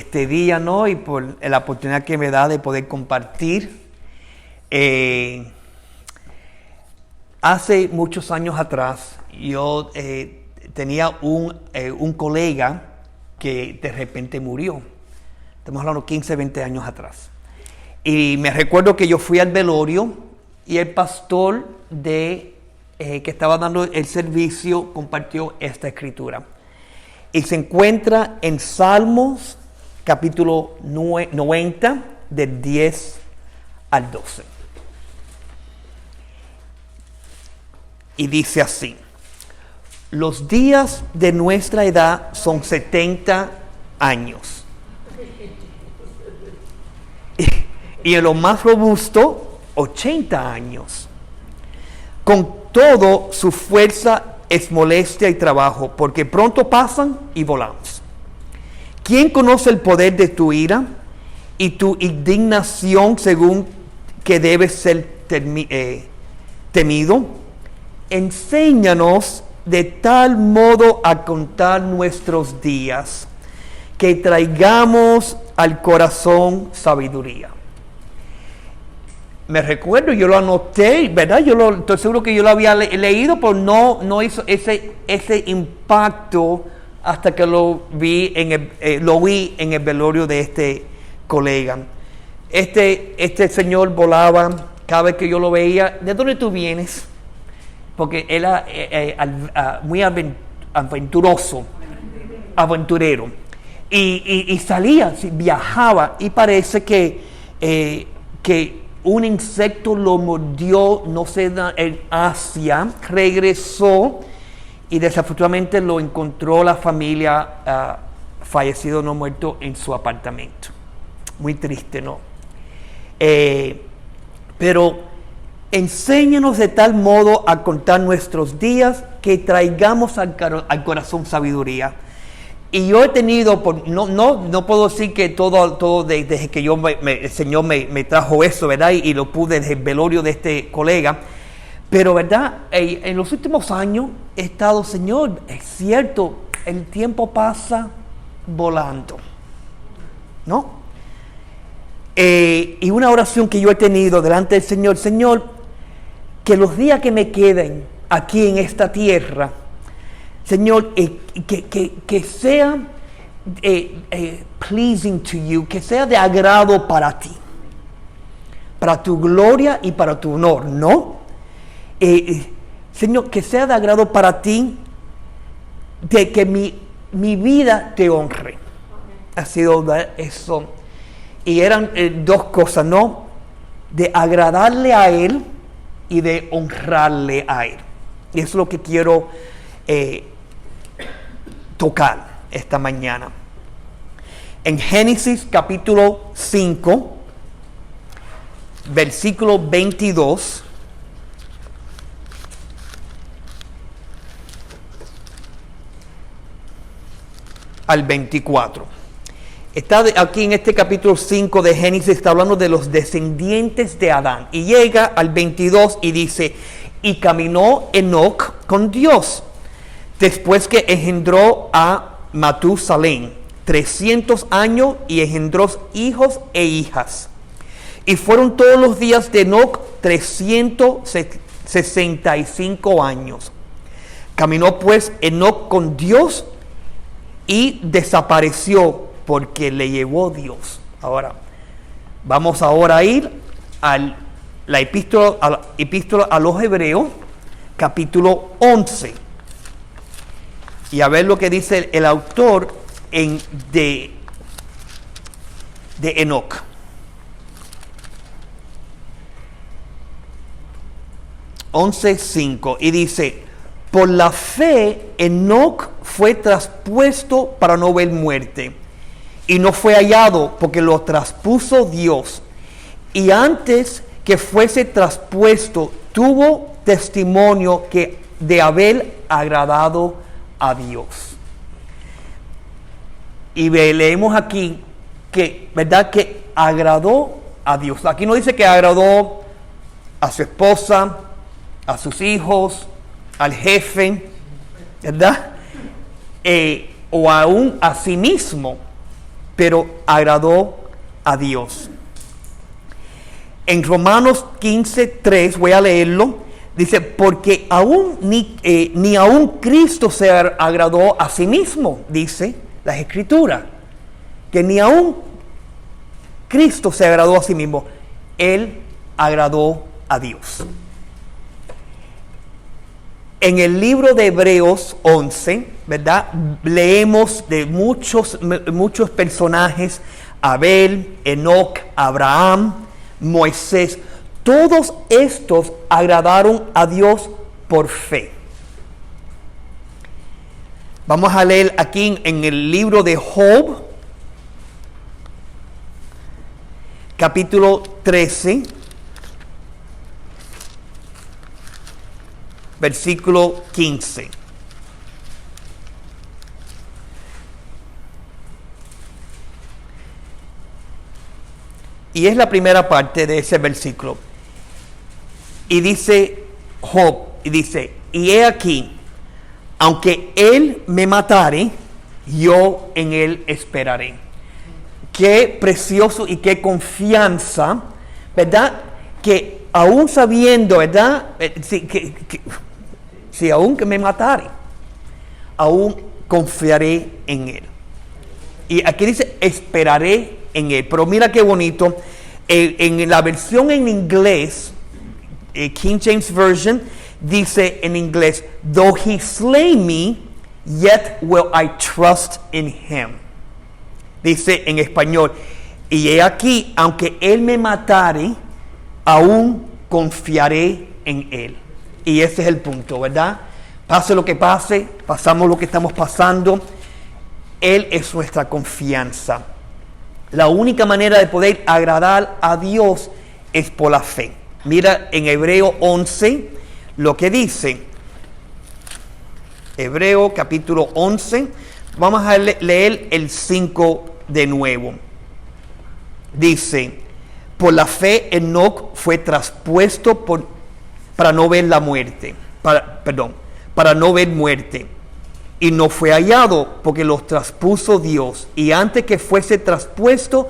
este día, ¿no? Y por la oportunidad que me da de poder compartir. Hace muchos años atrás, yo tenía un colega que de repente murió. Estamos hablando 15, 20 años atrás. Y me recuerdo que yo fui al velorio y el pastor que estaba dando el servicio compartió esta escritura. Y se encuentra en Salmos capítulo 90, del 10 al 12. Y dice así: los días de nuestra edad son 70 años. Y en lo más robusto, 80 años. Con todo, su fuerza es molestia y trabajo, porque pronto pasan y volamos. ¿Quién conoce el poder de tu ira y tu indignación según que debe ser temido? Enséñanos de tal modo a contar nuestros días, que traigamos al corazón sabiduría. Me recuerdo, yo lo anoté, ¿verdad? Estoy seguro que yo lo había leído, pero no hizo ese impacto hasta que lo vi en el velorio de este colega. Este señor volaba, cada vez que yo lo veía: ¿de dónde tú vienes? Porque él era muy aventurero. Y salía, viajaba, y parece que un insecto lo mordió, no sé, en Asia, regresó y desafortunadamente lo encontró la familia fallecido, no muerto, en su apartamento. Muy triste, ¿no? Pero enséñanos de tal modo a contar nuestros días, que traigamos al corazón sabiduría. Y yo he tenido, no puedo decir que todo desde que el Señor me trajo eso, ¿verdad? Y lo pude desde el velorio de este colega. Pero, ¿verdad? En los últimos años he estado: Señor, es cierto, el tiempo pasa volando, ¿no? Y una oración que yo he tenido delante del Señor: Señor, que los días que me queden aquí en esta tierra, Señor, que sea pleasing to you, que sea de agrado para ti, para tu gloria y para tu honor, ¿no? Señor, que sea de agrado para ti, de que mi vida te honre. Ha sido eso. Y eran dos cosas, ¿no? De agradarle a Él y de honrarle a Él. Y eso es lo que quiero tocar esta mañana. En Génesis capítulo 5, versículo 22, al 24. Está aquí en este capítulo 5 de Génesis, está hablando de los descendientes de Adán. Y llega al 22 y dice: y caminó Enoc con Dios, después que engendró a Matusalén 300 años, y engendró hijos e hijas. Y fueron todos los días de Enoc 365 años. Caminó pues Enoc con Dios y desapareció, porque le llevó Dios. Ahora, vamos ahora a ir a la epístola a los Hebreos, capítulo 11. Y a ver lo que dice el autor de Enoc. (11:5) y dice: por la fe Enoc fue traspuesto para no ver muerte, y no fue hallado, porque lo traspuso Dios. Y antes que fuese traspuesto, tuvo testimonio de haber agradado a Dios. Y leemos aquí que, ¿verdad?, que agradó a Dios. Aquí no dice que agradó a su esposa, a sus hijos, al jefe, ¿verdad? O aún a sí mismo. pero agradó a Dios. En Romanos 15:3, voy a leerlo, dice, porque ni aún Cristo se agradó a sí mismo, dice las Escrituras, que ni aún Cristo se agradó a sí mismo, Él agradó a Dios. En el libro de Hebreos 11, ¿verdad? Leemos de muchos personajes, Abel, Enoc, Abraham, Moisés. Todos estos agradaron a Dios por fe. Vamos a leer aquí en el libro de Job, capítulo 13. Versículo 15. Y es la primera parte de ese versículo. Y dice Job, y he aquí, aunque él me matare, yo en él esperaré. Qué precioso y qué confianza, ¿verdad? Que aún sabiendo, ¿verdad? Si aún que me matare, aún confiaré en Él. Y aquí dice, esperaré en Él. Pero mira qué bonito. En la versión en inglés, King James Version, dice en inglés, though he slay me, yet will I trust in him. Dice en español, y he aquí, aunque Él me matare, aún confiaré en Él. Y ese es el punto, ¿verdad? Pase lo que pase, pasamos lo que estamos pasando, Él es nuestra confianza. La única manera de poder agradar a Dios es por la fe. Mira en Hebreo 11 lo que dice. Hebreo capítulo 11. Vamos a leer el 5 de nuevo. Dice, por la fe Enoc fue traspuesto para no ver la muerte. Para no ver muerte. Y no fue hallado porque los traspuso Dios. Y antes que fuese traspuesto,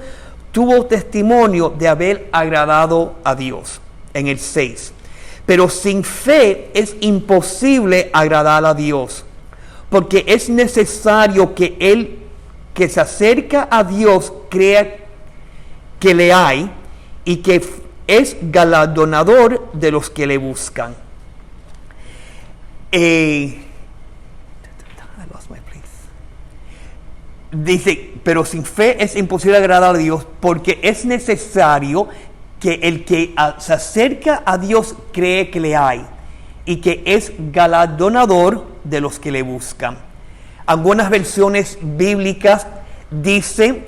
tuvo testimonio de haber agradado a Dios. En el 6. Pero sin fe es imposible agradar a Dios. Porque es necesario que el que se acerca a Dios crea que le hay y que es galardonador de los que le buscan. Dice, pero sin fe es imposible agradar a Dios porque es necesario que el que se acerca a Dios cree que le hay y que es galardonador de los que le buscan. Algunas versiones bíblicas dice,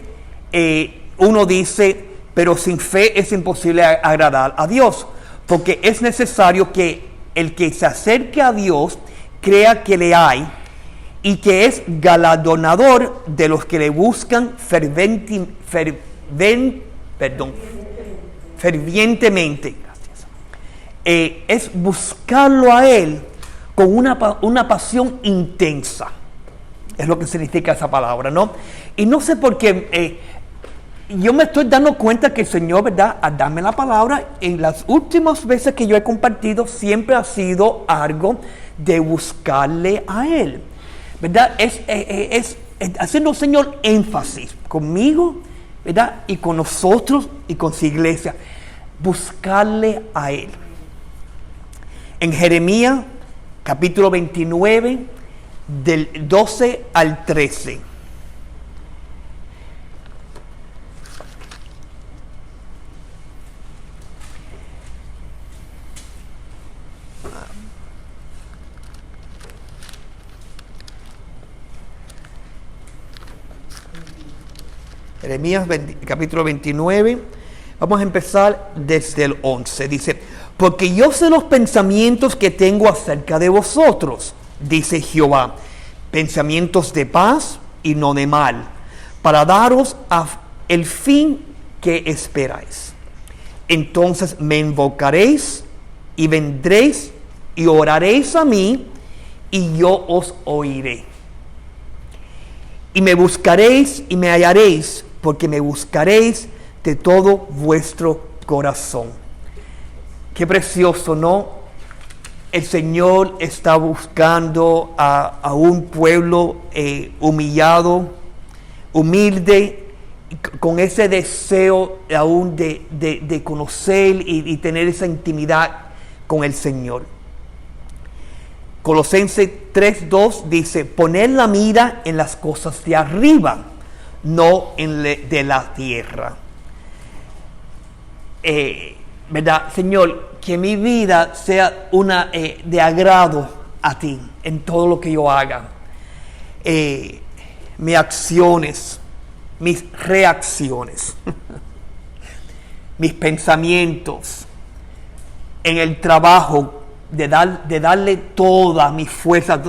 uno dice, pero sin fe es imposible agradar a Dios, porque es necesario que el que se acerque a Dios crea que le hay y que es galardonador de los que le buscan fervientemente. Es buscarlo a Él con una pasión intensa. Es lo que significa esa palabra, ¿no? Y no sé por qué, yo me estoy dando cuenta que el Señor, ¿verdad?, al darme la palabra, en las últimas veces que yo he compartido, siempre ha sido algo de buscarle a Él, ¿verdad? Es haciendo el Señor énfasis conmigo, ¿verdad?, y con nosotros y con su iglesia, buscarle a Él. En Jeremías, capítulo 29, del 12 al 13. Jeremías capítulo 29, vamos a empezar desde el 11. Dice, porque yo sé los pensamientos que tengo acerca de vosotros, dice Jehová, pensamientos de paz y no de mal, para daros el fin que esperáis. Entonces me invocaréis y vendréis y oraréis a mí y yo os oiré. Y me buscaréis y me hallaréis porque me buscaréis de todo vuestro corazón. Qué precioso, ¿no? El Señor está buscando a un pueblo humillado, humilde, con ese deseo aún de conocer y tener esa intimidad con el Señor. Colosenses 3:2 dice: poner la mira en las cosas de arriba, no de la tierra. ¿Verdad? Señor, que mi vida sea una de agrado a ti en todo lo que yo haga. Mis acciones, mis reacciones, mis pensamientos, en el trabajo, de darle toda mi fuerza,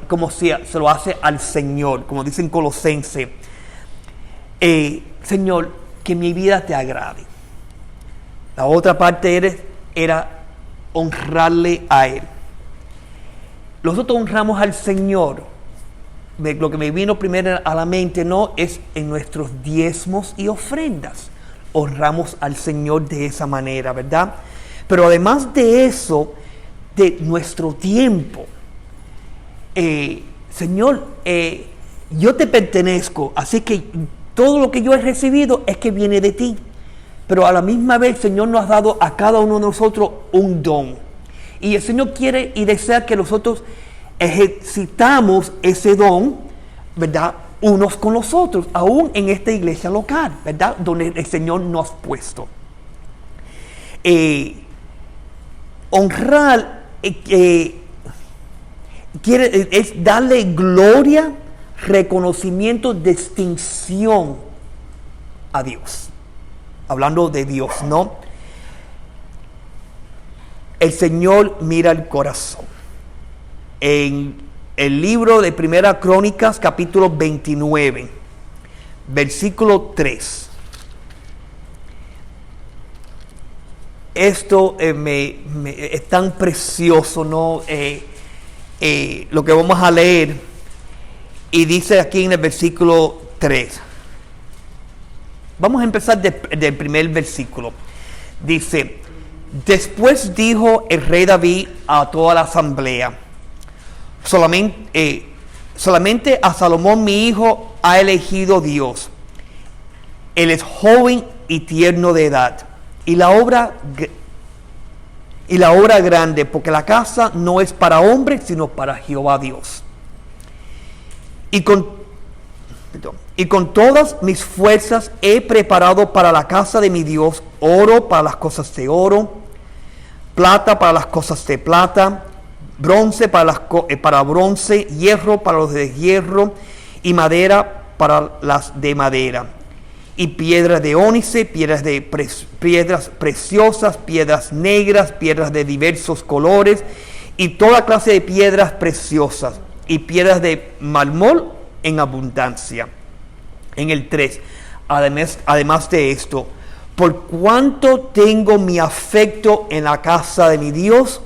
como si se lo hace al Señor, como dicen Colosenses. Señor, que mi vida te agrade. La otra parte era honrarle a Él. Nosotros honramos al Señor. Lo que me vino primero a la mente no es en nuestros diezmos y ofrendas. Honramos al Señor de esa manera, ¿verdad? Pero además de eso, de nuestro tiempo. Señor, yo te pertenezco, así que todo lo que yo he recibido es que viene de ti. Pero a la misma vez el Señor nos ha dado a cada uno de nosotros un don. Y el Señor quiere y desea que nosotros ejercitamos ese don, ¿verdad? Unos con los otros, aún en esta iglesia local, ¿verdad? Donde el Señor nos ha puesto. Honrar es darle gloria, reconocimiento, distinción a Dios. Hablando de Dios, ¿no? El Señor mira el corazón. En el libro de Primera Crónicas, capítulo 29, versículo 3. Esto es tan precioso, ¿no? Lo que vamos a leer. Y dice aquí en el versículo 3. Vamos a empezar del primer versículo. Dice: después dijo el rey David a toda la asamblea: solamente a Salomón mi hijo ha elegido Dios. Él es joven y tierno de edad, y la obra grande, porque la casa no es para hombres, sino para Jehová Dios. Y con todas mis fuerzas he preparado para la casa de mi Dios oro para las cosas de oro, plata para las cosas de plata, bronce para bronce, hierro para los de hierro, y madera para las de madera, y piedras de ónice, piedras preciosas, piedras negras, piedras de diversos colores, y toda clase de piedras preciosas, y piedras de mármol en abundancia. En el 3, además de esto, por cuanto tengo mi afecto en la casa de mi Dios,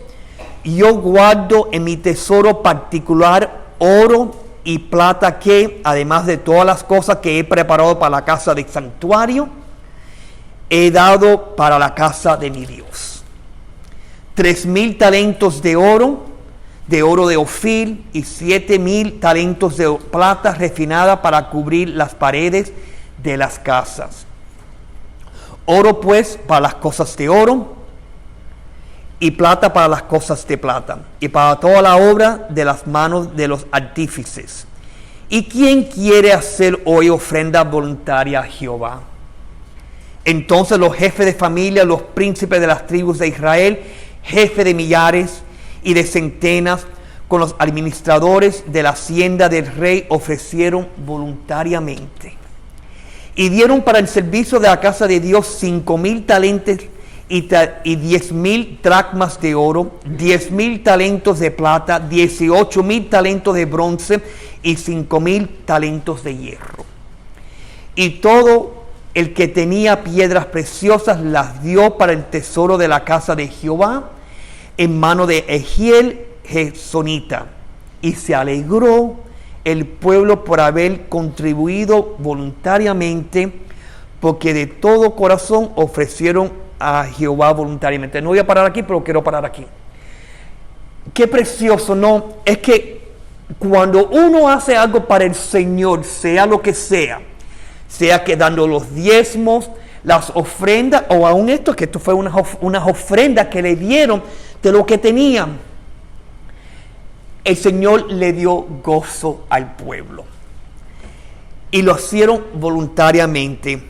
yo guardo en mi tesoro particular oro y plata que, además de todas las cosas que he preparado para la casa del santuario, he dado para la casa de mi Dios. 3,000 talentos de oro de Ofir, y 7,000 talentos de plata refinada para cubrir las paredes de las casas. Oro pues para las cosas de oro, y plata para las cosas de plata, y para toda la obra de las manos de los artífices. ¿Y quién quiere hacer hoy ofrenda voluntaria a Jehová? Entonces los jefes de familia, los príncipes de las tribus de Israel, jefes de millares y de centenas, con los administradores de la hacienda del rey, ofrecieron voluntariamente. Y dieron para el servicio de la casa de Dios 5,000 talentos y 10,000 dracmas de oro, 10,000 talentos de plata, 18,000 talentos de bronce y 5,000 talentos de hierro. Y todo el que tenía piedras preciosas las dio para el tesoro de la casa de Jehová en mano de Egiel Gesonita, y se alegró el pueblo por haber contribuido voluntariamente, porque de todo corazón ofrecieron a Jehová voluntariamente. No voy a parar aquí, pero quiero parar aquí. Qué precioso, ¿no? Es que cuando uno hace algo para el Señor, sea lo que sea que dando los diezmos, las ofrendas, o aún esto, que esto fue unas ofrendas que le dieron de lo que tenían, el Señor le dio gozo al pueblo. Y lo hicieron voluntariamente,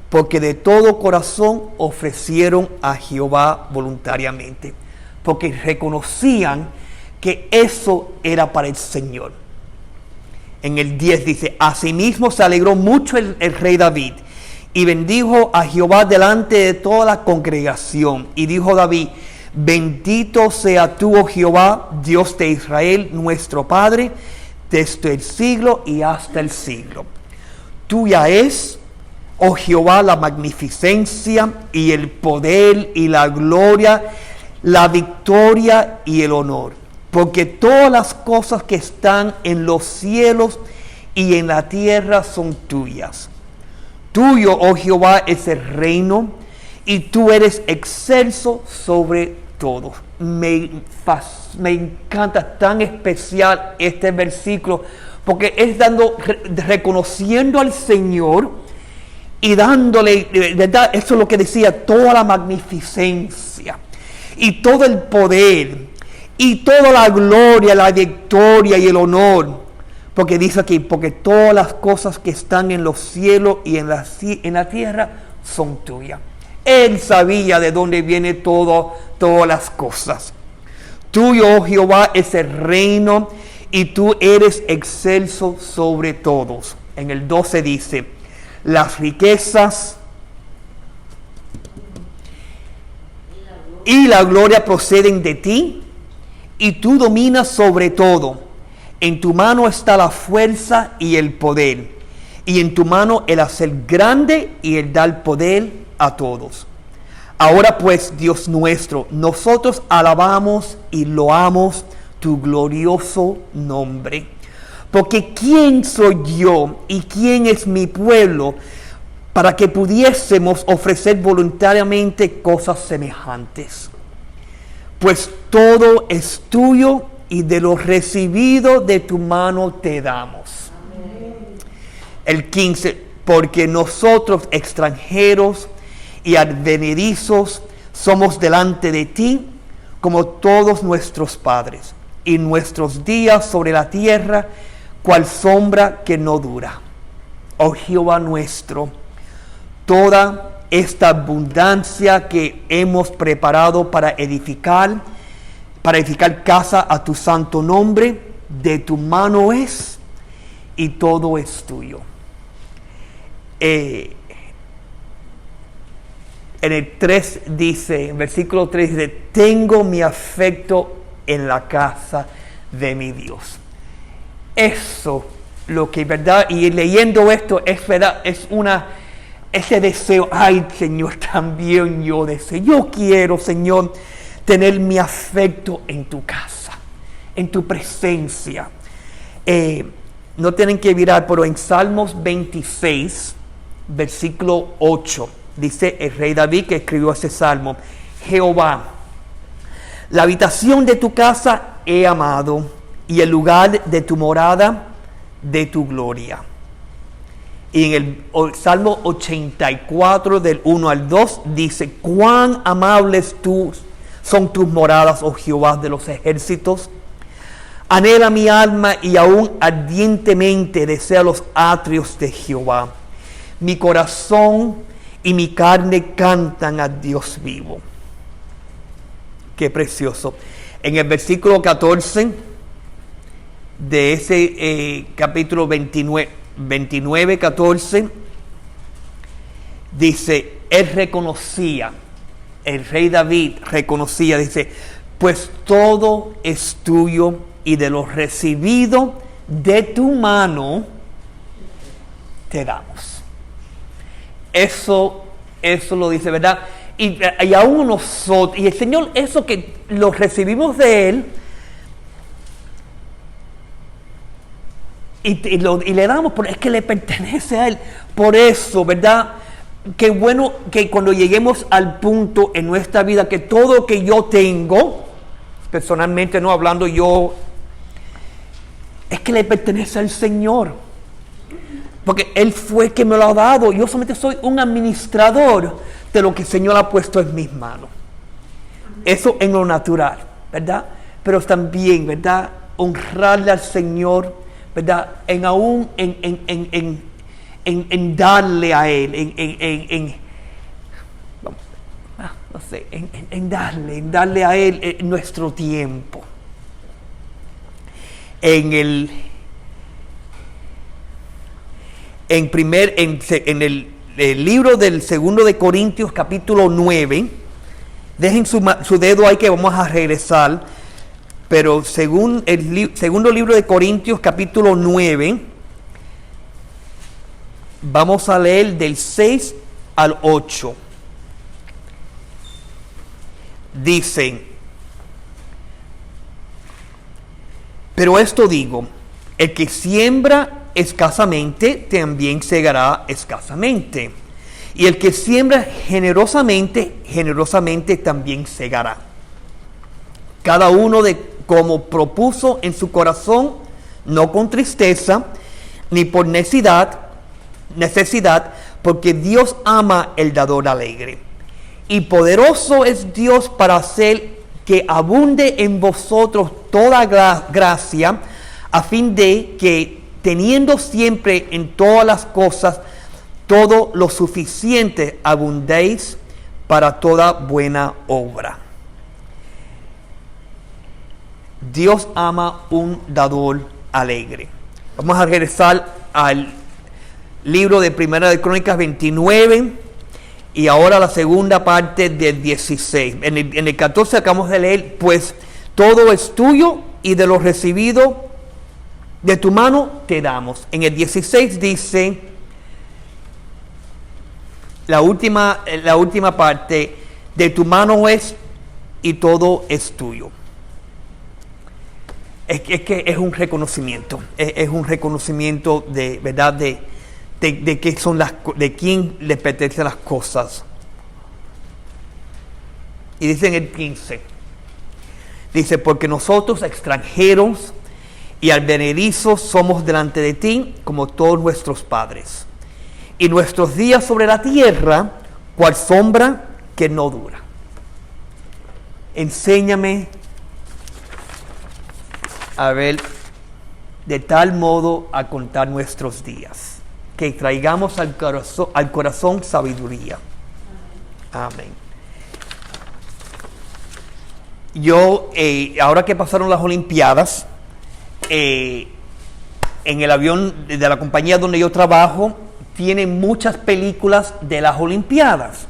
porque de todo corazón ofrecieron a Jehová voluntariamente, porque reconocían que eso era para el Señor. En el 10 dice: asimismo se alegró mucho el rey David, y bendijo a Jehová delante de toda la congregación. Y dijo David: bendito sea tú, oh Jehová, Dios de Israel, nuestro Padre, desde el siglo y hasta el siglo. Tuya es, oh Jehová, la magnificencia y el poder y la gloria, la victoria y el honor. Porque todas las cosas que están en los cielos y en la tierra son tuyas. Tuyo, oh Jehová, es el reino, y tú eres excelso sobre todo. Me encanta tan especial este versículo, porque es reconociendo al Señor y dándole, ¿verdad? Eso es lo que decía, toda la magnificencia y todo el poder y toda la gloria, la victoria y el honor. Porque dice aquí, porque todas las cosas que están en los cielos y en la tierra son tuyas. Él sabía de dónde viene todas las cosas. Tuyo, oh Jehová, es el reino, y tú eres excelso sobre todos. En el 12 dice: las riquezas y la gloria proceden de ti, y tú dominas sobre todo. En tu mano está la fuerza y el poder, y en tu mano el hacer grande y el dar poder a todos. Ahora pues, Dios nuestro, nosotros alabamos y loamos tu glorioso nombre. Porque ¿quién soy yo y quién es mi pueblo para que pudiésemos ofrecer voluntariamente cosas semejantes? Pues todo es tuyo, y de lo recibido de tu mano te damos. Amén. El 15, porque nosotros extranjeros y advenedizos somos delante de ti, como todos nuestros padres, y nuestros días sobre la tierra, cual sombra que no dura. Oh Jehová nuestro, toda esta abundancia que hemos preparado para edificar casa a tu santo nombre, de tu mano es, y todo es tuyo. En el 3 dice, en versículo 3 dice: tengo mi afecto en la casa de mi Dios. Eso, lo que verdad, y leyendo esto, es verdad, es ese deseo. Ay, Señor, también yo deseo. Yo quiero, Señor, tener mi afecto en tu casa, en tu presencia. No tienen que mirar, pero en Salmos 26, versículo 8, dice el rey David, que escribió ese salmo: Jehová, la habitación de tu casa he amado, y el lugar de tu morada, de tu gloria. Y en el Salmo 84, del 1 al 2, dice: cuán amables son tus moradas, oh Jehová de los ejércitos. Anhela mi alma, y aún ardientemente desea los atrios de Jehová. Mi corazón y mi carne cantan a Dios vivo. Qué precioso. En el versículo 14 de ese capítulo 29, 14, dice, él reconocía, el rey David reconocía, dice: pues todo es tuyo, y de lo recibido de tu mano te damos. Eso lo dice, ¿verdad? Y aún nosotros, y el Señor, eso que lo recibimos de Él, y le damos, pero es que le pertenece a Él. Por eso, ¿verdad? Qué bueno que cuando lleguemos al punto en nuestra vida que todo lo que yo tengo, personalmente no hablando yo, es que le pertenece al Señor. Porque Él fue que me lo ha dado. Yo solamente soy un administrador de lo que el Señor ha puesto en mis manos. Eso en lo natural, ¿verdad? Pero también, ¿verdad? Honrarle al Señor, ¿verdad? En darle a Él, en darle a Él nuestro tiempo. En el libro del 2 de Corintios capítulo 9, dejen su dedo ahí que vamos a regresar, pero según el segundo libro de Corintios capítulo 9, vamos a leer del 6 al 8. Dicen: pero esto digo, el que siembra escasamente, también segará escasamente. Y el que siembra generosamente, generosamente también segará. Cada uno de como propuso en su corazón, no con tristeza, ni por necesidad, porque Dios ama el dador alegre. Y poderoso es Dios para hacer que abunde en vosotros toda gracia, a fin de que, teniendo siempre en todas las cosas todo lo suficiente, abundéis para toda buena obra. Dios ama un dador alegre. Vamos a regresar al libro de Primera de Crónicas 29 y ahora la segunda parte del 16. En el 14 acabamos de leer: pues todo es tuyo y de lo recibido de tu mano te damos. En el 16 dice, la última parte: de tu mano es y todo es tuyo. Es que es un reconocimiento, es un reconocimiento de verdad de que son de quién le pertenecen las cosas. Y dice en el 15, dice: porque nosotros extranjeros y advenedizos somos delante de ti, como todos nuestros padres, y nuestros días sobre la tierra, cual sombra que no dura. Enséñame a ver de tal modo a contar nuestros días, que traigamos al corazón sabiduría. Amén. Yo, ahora que pasaron las Olimpiadas, en el avión de la compañía donde yo trabajo, tienen muchas películas de las Olimpiadas.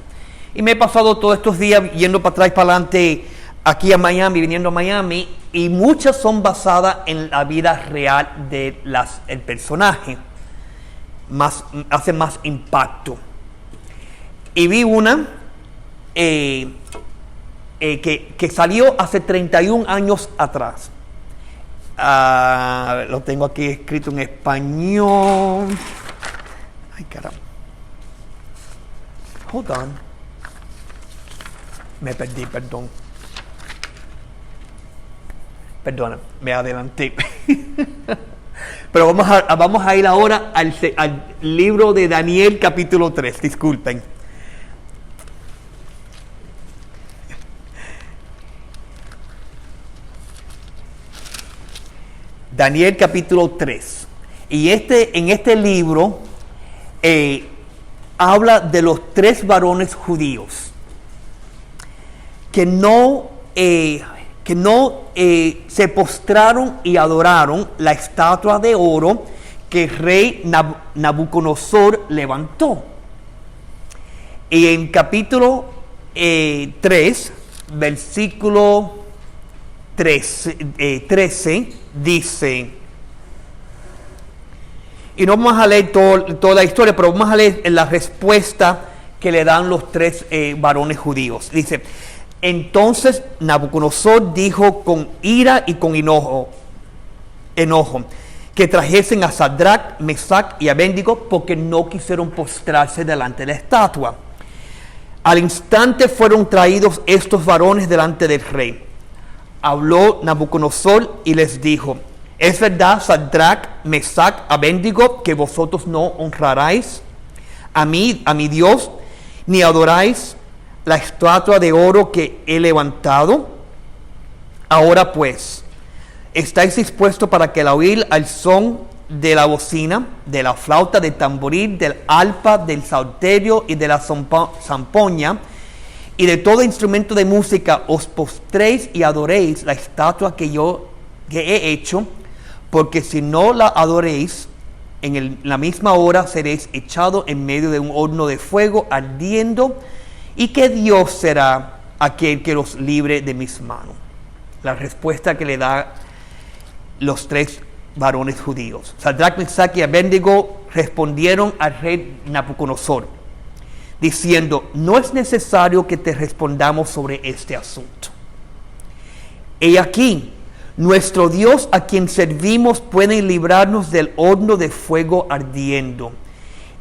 Y me he pasado todos estos días yendo para atrás y para adelante aquí a Miami, viniendo a Miami, y muchas son basadas en la vida real de el personaje. Hace más impacto. Y vi una que salió hace 31 años atrás. Lo tengo aquí escrito en español. Ay, caramba. Hold on. Me perdí, perdón. Perdona, me adelanté. Pero vamos a ir ahora al libro de Daniel capítulo 3. Disculpen. Daniel capítulo 3. Y en este libro habla de los 3 varones judíos que no se postraron y adoraron la estatua de oro que el rey Nabucodonosor levantó. Y en capítulo 3, versículo 13, dice, y no vamos a leer toda la historia, pero vamos a leer la respuesta que le dan los 3 varones judíos. Dice: entonces Nabucodonosor dijo con ira y con enojo: que trajesen a Sadrach, Mesach y Abednego porque no quisieron postrarse delante de la estatua. Al instante fueron traídos estos varones delante del rey. Habló Nabucodonosor y les dijo: ¿es verdad, Sadrach, Mesach, Abednego, que vosotros no honraréis a mi Dios, ni adoráis la estatua de oro que he levantado? Ahora pues, ¿estáis dispuestos para que al oír al son de la bocina, de la flauta, del tamboril, del arpa, del salterio y de la zampoña y de todo instrumento de música, os postréis y adoréis la estatua que he hecho? Porque si no la adoréis, en la misma hora seréis echados en medio de un horno de fuego ardiendo, y que Dios será aquel que los libre de mis manos. La respuesta que le da los tres varones judíos. Sadrach, Mesach y Abednego respondieron al rey Nabucodonosor, diciendo: no es necesario que te respondamos sobre este asunto. He aquí, nuestro Dios a quien servimos puede librarnos del horno de fuego ardiendo,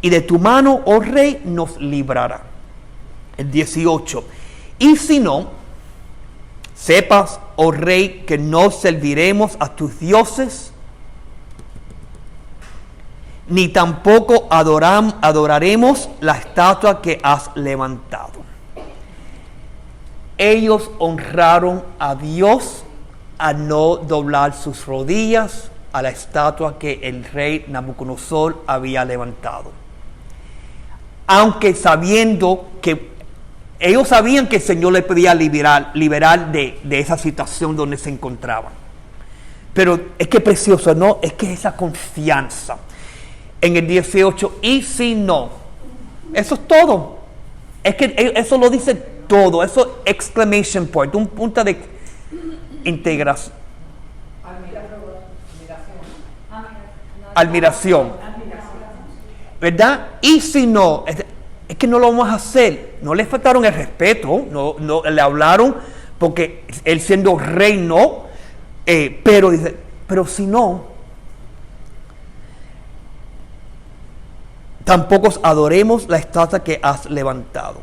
y de tu mano, oh rey, nos librará. El 18. Y si no, sepas, oh rey, que no serviremos a tus dioses, ni tampoco adoraremos la estatua que has levantado. Ellos honraron a Dios a no doblar sus rodillas a la estatua que el rey Nabucodonosor había levantado. Aunque sabiendo que ellos sabían que el Señor le podía liberar de esa situación donde se encontraban. Pero es que precioso, ¿no? Es que esa confianza. En el 18, y si no, eso es todo. Es que eso lo dice todo. Eso exclamation point, un punto de integración. Admiración. ¿Verdad? Y si no, es que no lo vamos a hacer. No le faltaron el respeto, no le hablaron porque él siendo rey no, pero dice, pero si no, tampoco adoremos la estatua que has levantado.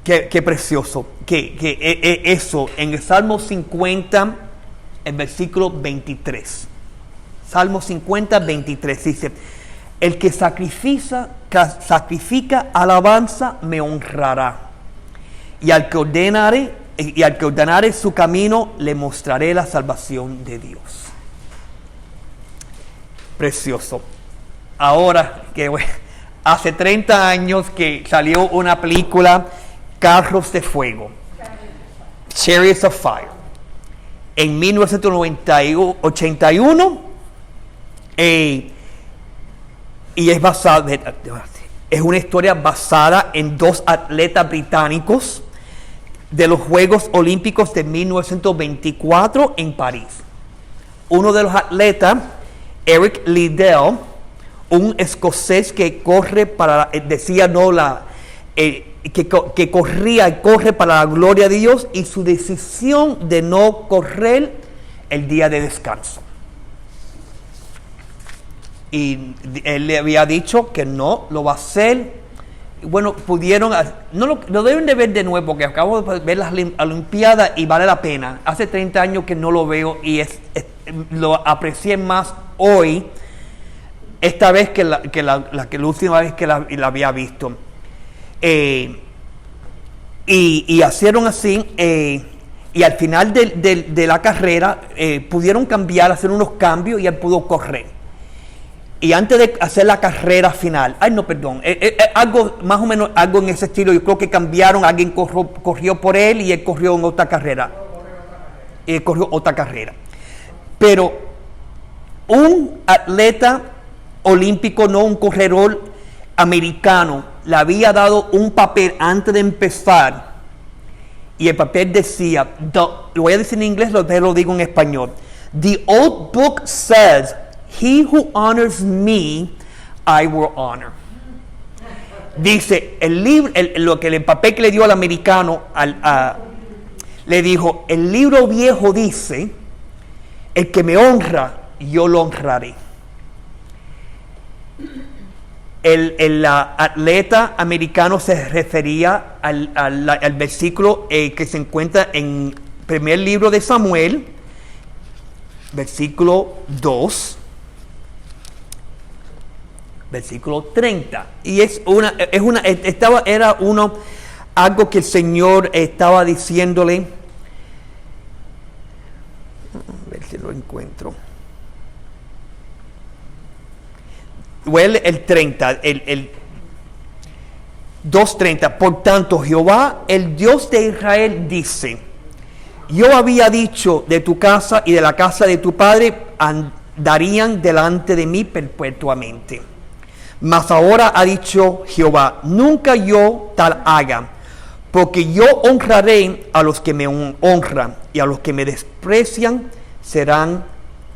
Qué precioso, que eso en el Salmo 50, en versículo 23. Salmo 50, 23 dice: el que sacrifica alabanza me honrará, y al que ordenare su camino le mostraré la salvación de Dios. Precioso. Ahora que hace 30 años que salió una película, Carros de Fuego, Chariots of Fire. En 1981 y es una historia basada en dos atletas británicos de los Juegos Olímpicos de 1924 en París. Uno de los atletas, Eric Liddell, un escocés que corre para, que corría y corre para la gloria de Dios, y su decisión de no correr el día de descanso. Y él le había dicho que no lo va a hacer. Bueno, lo deben de ver de nuevo, porque acabo de ver las Olimpiadas y vale la pena. Hace 30 años que no lo veo y lo aprecié más hoy, esta vez que la última vez que la había visto. Y hicieron así, y al final de la carrera pudieron hacer unos cambios y él pudo correr. Y antes de hacer la carrera final, algo más o menos algo en ese estilo, yo creo que cambiaron, alguien corrió por él y él corrió en otra carrera. Pero un atleta olímpico, no un corredor americano, le había dado un papel antes de empezar, y el papel decía, lo voy a decir en inglés, pero lo digo en español: the old book says, he who honors me, I will honor. Dice, el papel que le dio al americano, le dijo, el libro viejo dice, el que me honra, yo lo honraré. El atleta americano se refería al versículo que se encuentra en primer libro de Samuel, versículo 2, versículo 30. Y era algo que el Señor estaba diciéndole. A ver si lo encuentro. El 30, el 2:30. Por tanto, Jehová, el Dios de Israel, dice: yo había dicho, de tu casa y de la casa de tu padre andarían delante de mí perpetuamente. Mas ahora ha dicho Jehová: nunca yo tal haga, porque yo honraré a los que me honran, y a los que me desprecian serán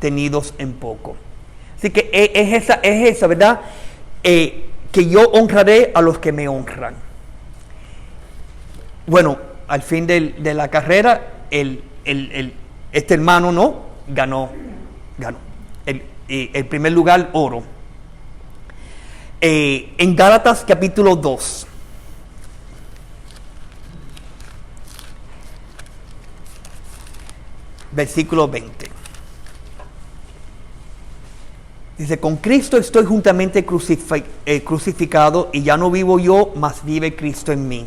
tenidos en poco. Así que es esa, ¿verdad? Que yo honraré a los que me honran. Bueno, al fin de la carrera, este hermano no ganó el primer lugar, oro. En Gálatas capítulo 2, versículo 20. Dice: con Cristo estoy juntamente crucificado, y ya no vivo yo, mas vive Cristo en mí.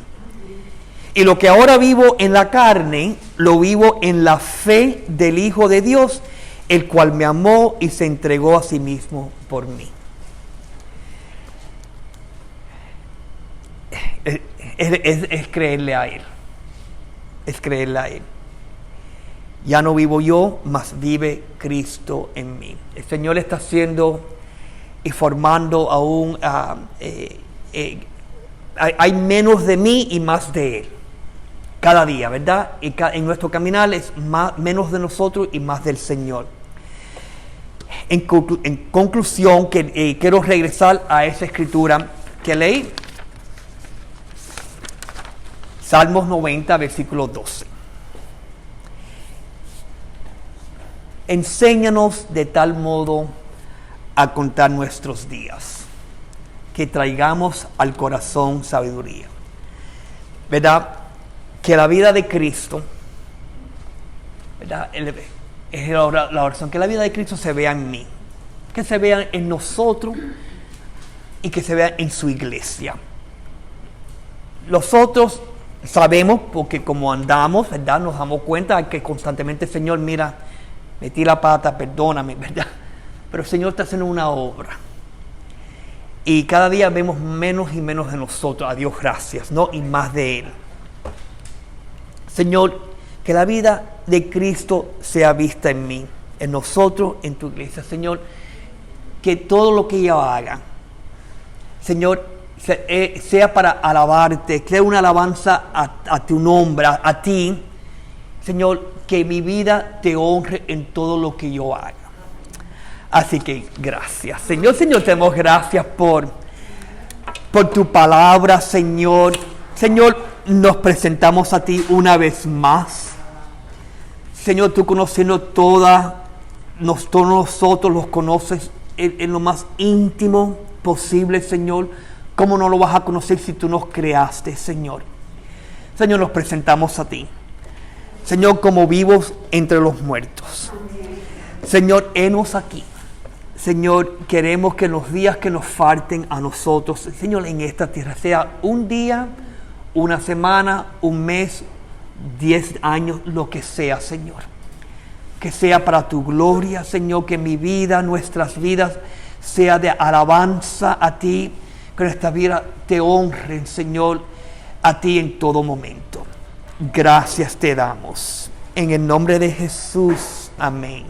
Y lo que ahora vivo en la carne, lo vivo en la fe del Hijo de Dios, el cual me amó y se entregó a sí mismo por mí. Es creerle a Él. Es creerle a Él. Ya no vivo yo, mas vive Cristo en mí. El Señor está haciendo y formando aún. Hay menos de mí y más de Él. Cada día, ¿verdad? Y en nuestro caminar es menos de nosotros y más del Señor. En conclusión, quiero regresar a esa escritura que leí. Salmos 90, versículo 12. Enséñanos de tal modo a contar nuestros días, que traigamos al corazón sabiduría. ¿Verdad? Que la vida de Cristo, ¿verdad? Es la oración, que la vida de Cristo se vea en mí, que se vea en nosotros y que se vea en su iglesia. Nosotros sabemos, porque como andamos, ¿verdad? Nos damos cuenta que constantemente, Señor, mira, metí la pata, perdóname, ¿verdad? Pero el Señor está haciendo una obra. Y cada día vemos menos y menos de nosotros, a Dios gracias, ¿no? Y más de Él. Señor, que la vida de Cristo sea vista en mí, en nosotros, en tu iglesia. Señor, que todo lo que yo haga, Señor, sea para alabarte, sea una alabanza a tu nombre, a ti. Señor, que mi vida te honre en todo lo que yo haga. Así que gracias. Señor, te damos gracias por tu palabra, Señor. Señor, nos presentamos a ti una vez más. Señor, tú conociendo todos nosotros los conoces en lo más íntimo posible, Señor. ¿Cómo no lo vas a conocer si tú nos creaste, Señor? Señor, nos presentamos a ti. Señor, como vivos entre los muertos. Señor, henos aquí. Señor, queremos que los días que nos falten a nosotros, Señor, en esta tierra, sea un día, una semana, un mes, 10 años, lo que sea, Señor. Que sea para tu gloria, Señor, que mi vida, nuestras vidas, sea de alabanza a ti. Que nuestra vida te honren, Señor, a ti en todo momento. Gracias te damos. En el nombre de Jesús. Amén.